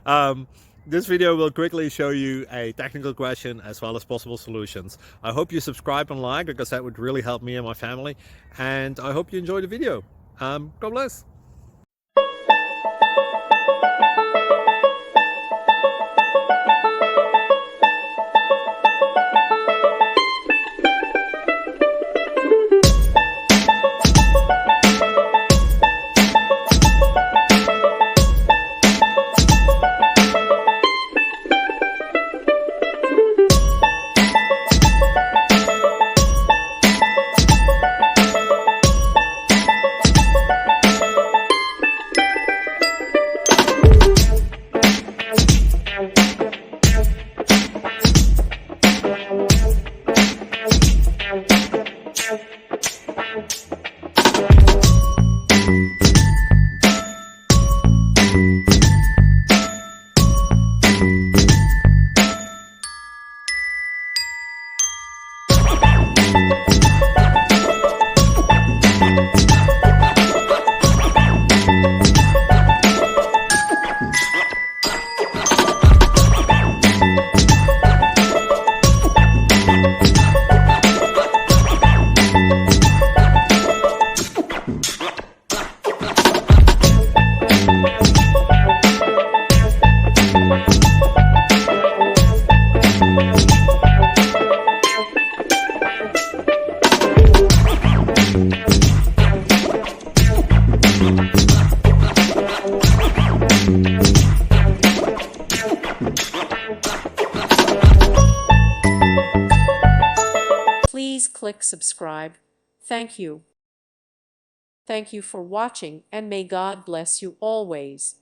um, this video will quickly show you a technical question as well as possible solutions. I hope you subscribe and like, because that would really help me and my family. And I hope you enjoy the video. God bless. Please click subscribe. Thank you. Thank you for watching, and may God bless you always.